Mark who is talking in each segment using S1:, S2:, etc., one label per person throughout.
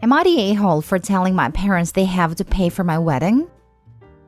S1: Am I the a-hole for telling my parents they have to pay for my wedding?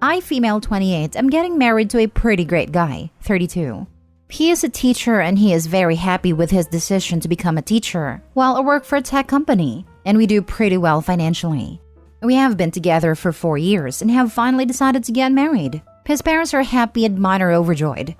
S1: I, female 28, am getting married to a pretty great guy, 32. He is a teacher and he is very happy with his decision to become a teacher, while I work for a tech company, and we do pretty well financially. We have been together for 4 years and have finally decided to get married. His parents are happy and mine are overjoyed.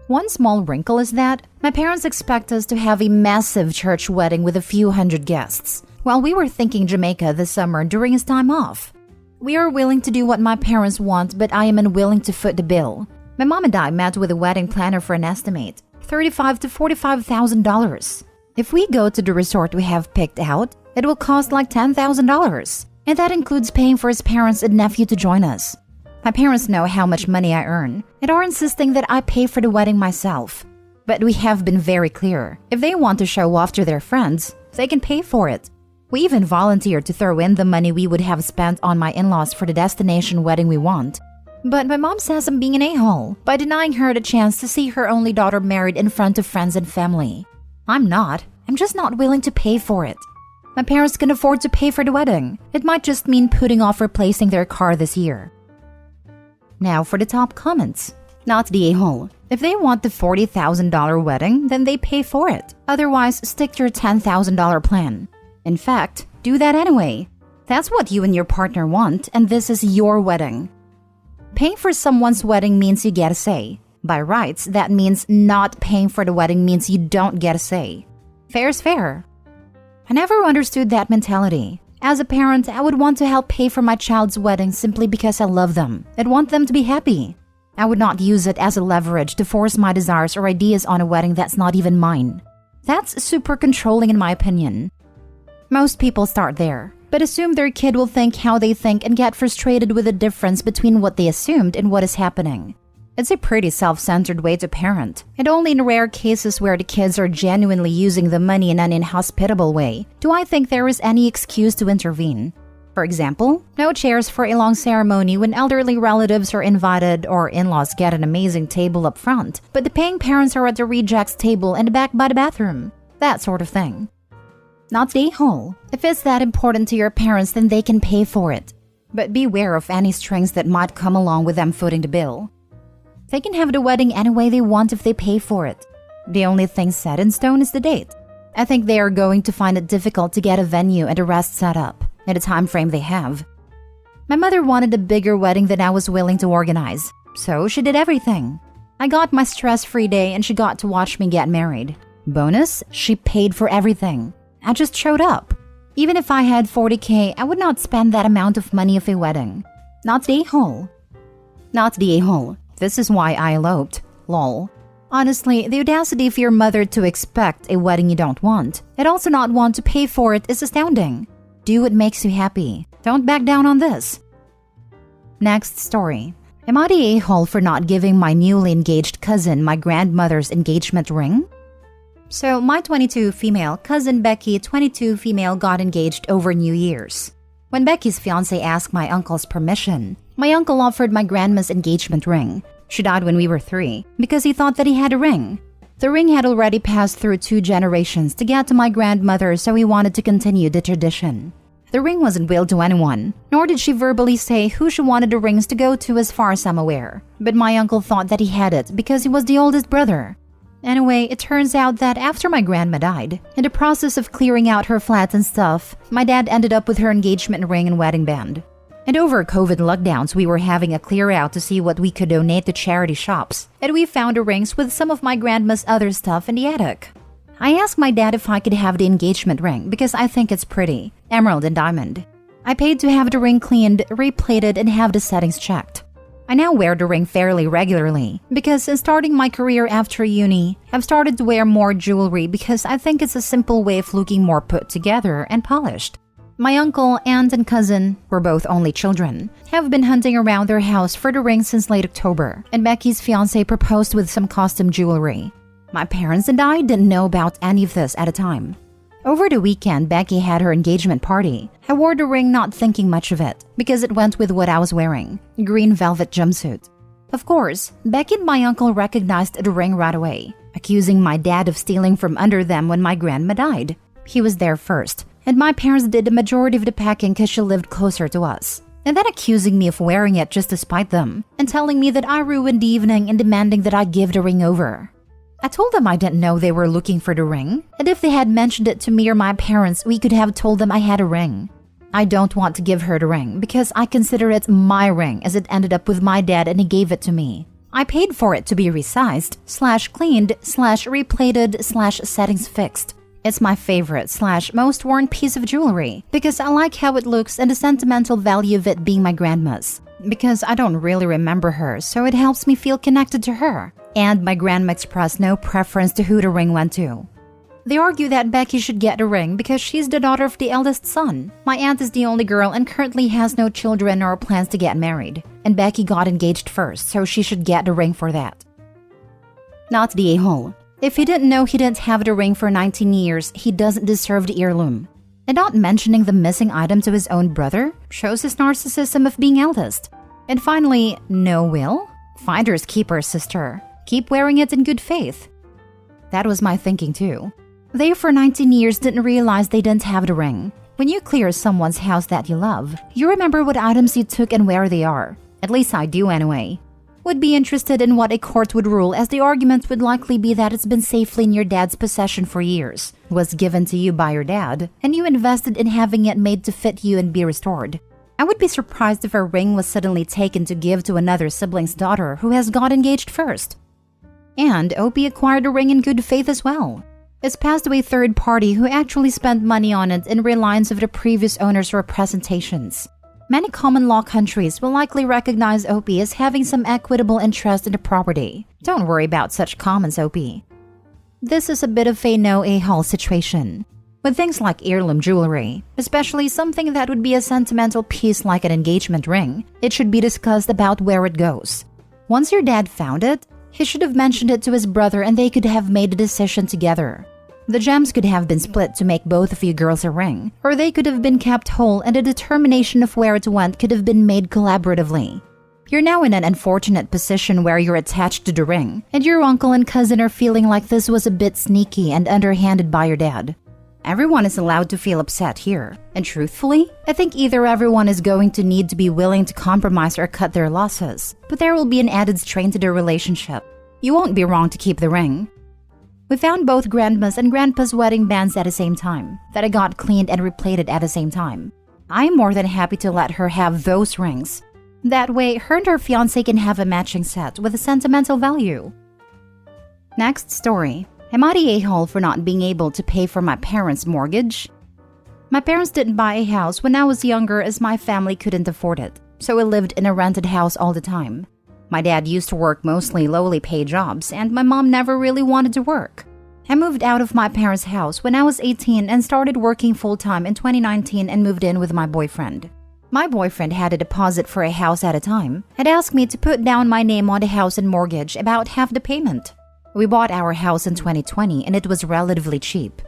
S1: One small wrinkle is that my parents expect us to have a massive church wedding with a few hundred guests, while we were thinking Jamaica this summer during his time off. We are willing to do what my parents want, but I am unwilling to foot the bill. My mom and I met with a wedding planner for an estimate, $35,000 to $45,000. If we go to the resort we have picked out, it will cost like $10,000, and that includes paying for his parents and nephew to join us. My parents know how much money I earn and are insisting that I pay for the wedding myself. But we have been very clear. If they want to show off to their friends, they can pay for it. We even volunteered to throw in the money we would have spent on my in-laws for the destination wedding we want. But my mom says I'm being an a-hole by denying her the chance to see her only daughter married in front of friends and family. I'm not. I'm just not willing to pay for it. My parents can afford to pay for the wedding. It might just mean putting off replacing their car this year. Now for the top comments. Not the a-hole. If they want the $40,000 wedding, then they pay for it. Otherwise, stick to your $10,000 plan. In fact, do that anyway. That's what you and your partner want, and this is your wedding. Paying for someone's wedding means you get a say. By rights, that means not paying for the wedding means you don't get a say. Fair is fair. I never understood that mentality. As a parent, I would want to help pay for my child's wedding simply because I love them and want them to be happy. I would not use it as a leverage to force my desires or ideas on a wedding that's not even mine. That's super controlling in my opinion. Most people start there, but assume their kid will think how they think and get frustrated with the difference between what they assumed and what is happening. It's a pretty self-centered way to parent, and only in rare cases where the kids are genuinely using the money in an inhospitable way do I think there is any excuse to intervene. For example, no chairs for a long ceremony when elderly relatives are invited or in-laws get an amazing table up front, but the paying parents are at the rejects table and back by the bathroom. That sort of thing. Not the a-hole. If it's that important to your parents, then they can pay for it. But beware of any strings that might come along with them footing the bill. They can have the wedding any way they want if they pay for it. The only thing set in stone is the date. I think they are going to find it difficult to get a venue and the rest set up in the time frame they have. My mother wanted a bigger wedding than I was willing to organize, so she did everything. I got my stress-free day and she got to watch me get married. Bonus, she paid for everything. I just showed up. Even if I had $40,000, I would not spend that amount of money of a wedding. Not the a-hole. Not the a-hole. This is why I eloped. Lol. Honestly, the audacity for your mother to expect a wedding you don't want, and also not want to pay for it is astounding. Do what makes you happy. Don't back down on this. Next story. Am I the a-hole for not giving my newly engaged cousin my grandmother's engagement ring? So, my 22 female cousin Becky, 22 female, got engaged over New Year's. When Becky's fiancé asked my uncle's permission, my uncle offered my grandma's engagement ring. She died when we were 3 because he thought that he had a ring. The ring had already passed through 2 generations to get to my grandmother, so he wanted to continue the tradition. The ring wasn't willed to anyone, nor did she verbally say who she wanted the rings to go to as far as I'm aware. But my uncle thought that he had it because he was the oldest brother. Anyway, it turns out that after my grandma died, in the process of clearing out her flat and stuff, my dad ended up with her engagement ring and wedding band. And over COVID lockdowns, we were having a clear out to see what we could donate to charity shops, and we found the rings with some of my grandma's other stuff in the attic. I asked my dad if I could have the engagement ring because I think it's pretty, emerald and diamond. I paid to have the ring cleaned, replated, and have the settings checked. I now wear the ring fairly regularly because since starting my career after uni, I've started to wear more jewelry because I think it's a simple way of looking more put together and polished. My uncle, aunt, and cousin, we're both only children, have been hunting around their house for the ring since late October, and Becky's fiancé proposed with some custom jewelry. My parents and I didn't know about any of this at the time. Over the weekend, Becky had her engagement party. I wore the ring not thinking much of it, because it went with what I was wearing, a green velvet jumpsuit. Of course, Becky and my uncle recognized the ring right away, accusing my dad of stealing from under them when my grandma died. He was there first, and my parents did the majority of the packing because she lived closer to us. And then accusing me of wearing it just to spite them, and telling me that I ruined the evening and demanding that I give the ring over. I told them I didn't know they were looking for the ring, and if they had mentioned it to me or my parents, we could have told them I had a ring. I don't want to give her the ring because I consider it my ring, as it ended up with my dad and he gave it to me. I paid for it to be resized, /cleaned, /replated, /settings fixed. It's my favorite /most worn piece of jewelry because I like how it looks and the sentimental value of it being my grandma's. Because I don't really remember her, so it helps me feel connected to her. And my grandma expressed no preference to who the ring went to. They argue that Becky should get the ring because she's the daughter of the eldest son. My aunt is the only girl and currently has no children or plans to get married. And Becky got engaged first, so she should get the ring for that. Not the a-hole. If he didn't know he didn't have the ring for 19 years, he doesn't deserve the heirloom. And not mentioning the missing item to his own brother shows his narcissism of being eldest. And finally, no will? Finders keepers, sister. Keep wearing it in good faith. That was my thinking too. They for 19 years didn't realize they didn't have the ring. When you clear someone's house that you love, you remember what items you took and where they are. At least I do anyway. Would be interested in what a court would rule, as the argument would likely be that it's been safely in your dad's possession for years, was given to you by your dad, and you invested in having it made to fit you and be restored. I would be surprised if a ring was suddenly taken to give to another sibling's daughter who has got engaged first. And Opie acquired a ring in good faith as well. It's passed to a third party who actually spent money on it in reliance of the previous owner's representations. Many common law countries will likely recognize Opie as having some equitable interest in the property. Don't worry about such comments, Opie. This is a bit of a no-a-hole situation. With things like heirloom jewelry, especially something that would be a sentimental piece like an engagement ring, it should be discussed about where it goes. Once your dad found it, he should have mentioned it to his brother and they could have made a decision together. The gems could have been split to make both of you girls a ring, or they could have been kept whole and a determination of where it went could have been made collaboratively. You're now in an unfortunate position where you're attached to the ring, and your uncle and cousin are feeling like this was a bit sneaky and underhanded by your dad. Everyone is allowed to feel upset here, and truthfully, I think either everyone is going to need to be willing to compromise or cut their losses, but there will be an added strain to their relationship. You won't be wrong to keep the ring. We found both grandma's and grandpa's wedding bands at the same time, that I got cleaned and replated at the same time. I'm more than happy to let her have those rings. That way, her and her fiancé can have a matching set with a sentimental value. Next story. Am I the a-hole for not being able to pay for my parents' mortgage? My parents didn't buy a house when I was younger as my family couldn't afford it, so we lived in a rented house all the time. My dad used to work mostly lowly paid jobs, and my mom never really wanted to work. I moved out of my parents' house when I was 18 and started working full-time in 2019 and moved in with my boyfriend. My boyfriend had a deposit for a house at a time and asked me to put down my name on the house and mortgage about half the payment. We bought our house in 2020 and it was relatively cheap.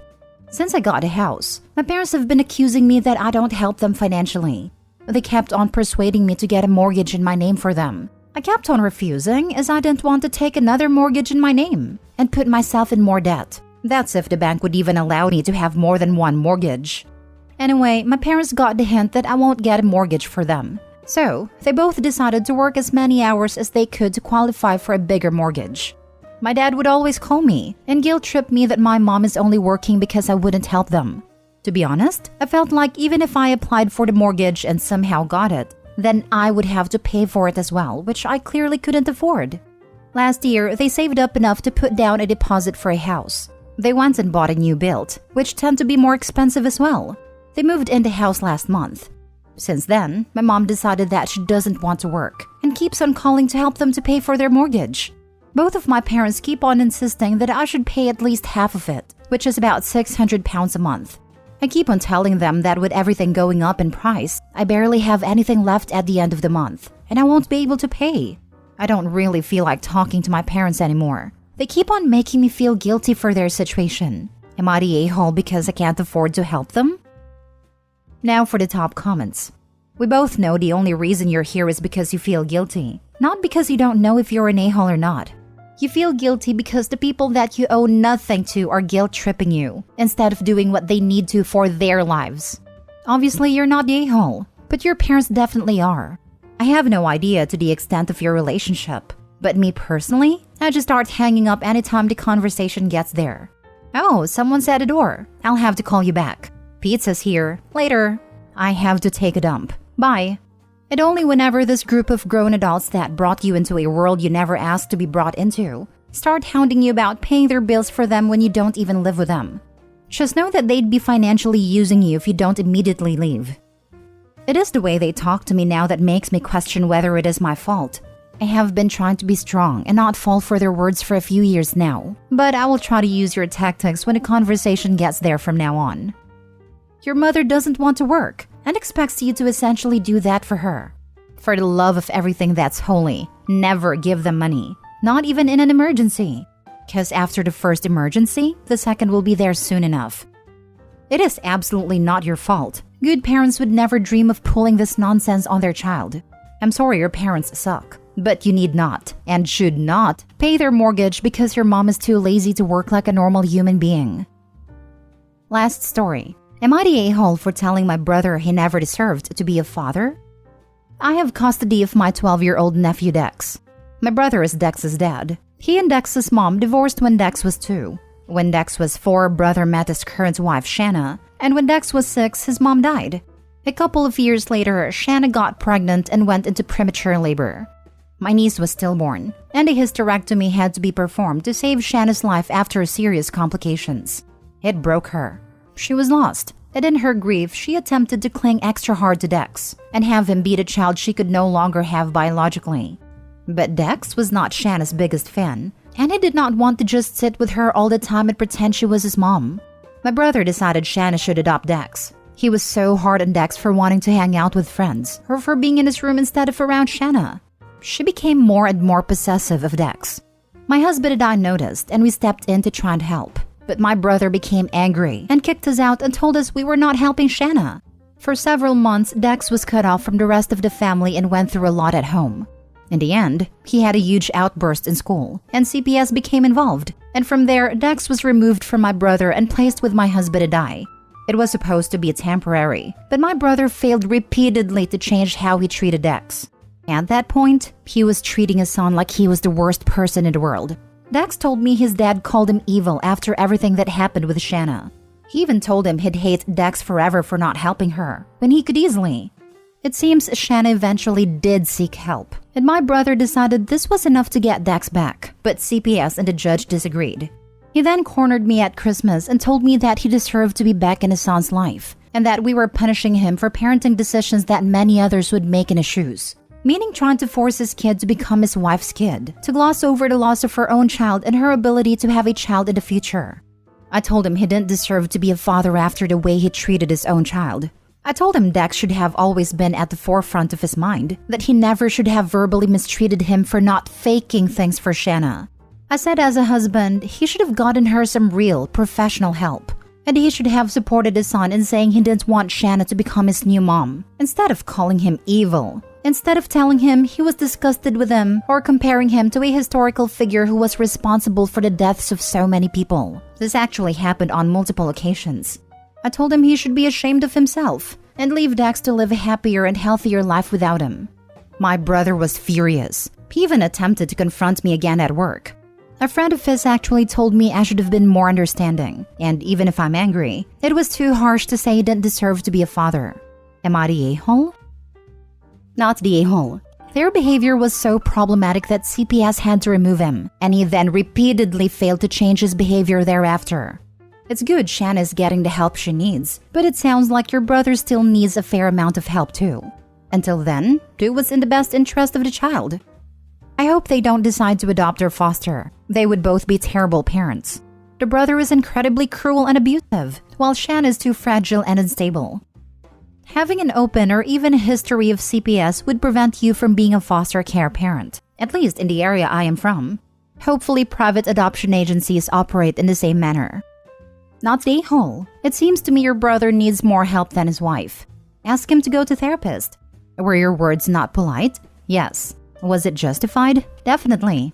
S1: Since I got a house, my parents have been accusing me that I don't help them financially. They kept on persuading me to get a mortgage in my name for them. I kept on refusing as I didn't want to take another mortgage in my name and put myself in more debt. That's if the bank would even allow me to have more than one mortgage. Anyway, my parents got the hint that I won't get a mortgage for them. So, they both decided to work as many hours as they could to qualify for a bigger mortgage. My dad would always call me and guilt-trip me that my mom is only working because I wouldn't help them. To be honest, I felt like even if I applied for the mortgage and somehow got it, then I would have to pay for it as well, which I clearly couldn't afford. Last year, they saved up enough to put down a deposit for a house. They went and bought a new build, which tend to be more expensive as well. They moved into the house last month. Since then, my mom decided that she doesn't want to work and keeps on calling to help them to pay for their mortgage. Both of my parents keep on insisting that I should pay at least half of it, which is about £600 a month. I keep on telling them that with everything going up in price, I barely have anything left at the end of the month, and I won't be able to pay. I don't really feel like talking to my parents anymore. They keep on making me feel guilty for their situation. Am I the a-hole because I can't afford to help them? Now for the top comments. We both know the only reason you're here is because you feel guilty, not because you don't know if you're an a-hole or not. You feel guilty because the people that you owe nothing to are guilt-tripping you instead of doing what they need to for their lives. Obviously, you're not the a-hole, but your parents definitely are. I have no idea to the extent of your relationship, but me personally, I just start hanging up anytime the conversation gets there. Oh, someone's at the door. I'll have to call you back. Pizza's here. Later. I have to take a dump. Bye. And only whenever this group of grown adults that brought you into a world you never asked to be brought into start hounding you about paying their bills for them when you don't even live with them. Just know that they'd be financially using you if you don't immediately leave. It is the way they talk to me now that makes me question whether it is my fault. I have been trying to be strong and not fall for their words for a few years now, but I will try to use your tactics when a conversation gets there from now on. Your mother doesn't want to work and expects you to essentially do that for her. For the love of everything that's holy, never give them money, not even in an emergency. Because after the first emergency, the second will be there soon enough. It is absolutely not your fault. Good parents would never dream of pulling this nonsense on their child. I'm sorry your parents suck, but you need not, and should not, pay their mortgage because your mom is too lazy to work like a normal human being. Last story. Am I the a-hole for telling my brother he never deserved to be a father? I have custody of my 12-year-old nephew Dex. My brother is Dex's dad. He and Dex's mom divorced when Dex was 2. When Dex was 4, brother met his current wife Shanna, and when Dex was 6, his mom died. A couple of years later, Shanna got pregnant and went into premature labor. My niece was stillborn, and a hysterectomy had to be performed to save Shanna's life after serious complications. It broke her. She was lost, and in her grief, she attempted to cling extra hard to Dex and have him beat a child she could no longer have biologically. But Dex was not Shanna's biggest fan, and he did not want to just sit with her all the time and pretend she was his mom. My brother decided Shanna should adopt Dex. He was so hard on Dex for wanting to hang out with friends or for being in his room instead of around Shanna. She became more and more possessive of Dex. My husband and I noticed, and we stepped in to try and help. But my brother became angry and kicked us out and told us we were not helping Shanna. For several months, Dex was cut off from the rest of the family and went through a lot at home. In the end, he had a huge outburst in school, and CPS became involved. And from there, Dex was removed from my brother and placed with my husband and I. It was supposed to be temporary, but my brother failed repeatedly to change how he treated Dex. At that point, he was treating his son like he was the worst person in the world. Dex told me his dad called him evil after everything that happened with Shanna. He even told him he'd hate Dex forever for not helping her, when he could easily. It seems Shanna eventually did seek help, and my brother decided this was enough to get Dex back, but CPS and the judge disagreed. He then cornered me at Christmas and told me that he deserved to be back in his son's life, and that we were punishing him for parenting decisions that many others would make in his shoes. Meaning trying to force his kid to become his wife's kid, to gloss over the loss of her own child and her ability to have a child in the future. I told him he didn't deserve to be a father after the way he treated his own child. I told him Dex should have always been at the forefront of his mind, that he never should have verbally mistreated him for not faking things for Shanna. I said as a husband, he should have gotten her some real, professional help, and he should have supported his son in saying he didn't want Shanna to become his new mom, instead of calling him evil. Instead of telling him he was disgusted with him or comparing him to a historical figure who was responsible for the deaths of so many people. This actually happened on multiple occasions. I told him he should be ashamed of himself and leave Dex to live a happier and healthier life without him. My brother was furious. He even attempted to confront me again at work. A friend of his actually told me I should have been more understanding, and even if I'm angry, it was too harsh to say he didn't deserve to be a father. Am I the a-hole? Not the a-hole. Their behavior was so problematic that CPS had to remove him, and he then repeatedly failed to change his behavior thereafter. It's good Shanna is getting the help she needs, but it sounds like your brother still needs a fair amount of help too. Until then, do what's in the best interest of the child. I hope they don't decide to adopt or foster. They would both be terrible parents. The brother is incredibly cruel and abusive, while Shanna is too fragile and unstable. Having an open or even a history of CPS would prevent you from being a foster care parent, at least in the area I am from. Hopefully, private adoption agencies operate in the same manner. Not the a-hole. It seems to me your brother needs more help than his wife. Ask him to go to therapist. Were your words not polite? Yes. Was it justified? Definitely.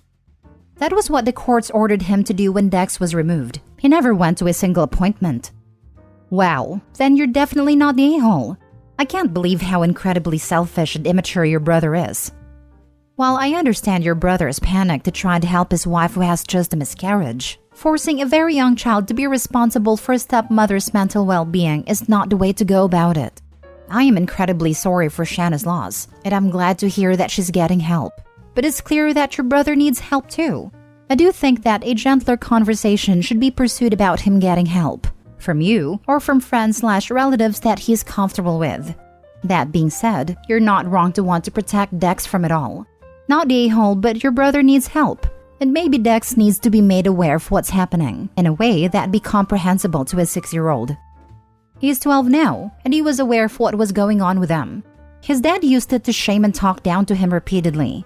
S1: That was what the courts ordered him to do when Dex was removed. He never went to a single appointment. Wow, then you're definitely not the a-hole. I can't believe how incredibly selfish and immature your brother is. While I understand your brother is panicked to try to help his wife who has just a miscarriage, forcing a very young child to be responsible for a stepmother's mental well-being is not the way to go about it. I am incredibly sorry for Shanna's loss, and I'm glad to hear that she's getting help. But it's clear that your brother needs help too. I do think that a gentler conversation should be pursued about him getting help. From you or from friends/relatives that he's comfortable with. That being said, you're not wrong to want to protect Dex from it all. Not the a-hole, but your brother needs help. And maybe Dex needs to be made aware of what's happening in a way that'd be comprehensible to a 6-year-old. He's 12 now, and he was aware of what was going on with them. His dad used it to shame and talk down to him repeatedly.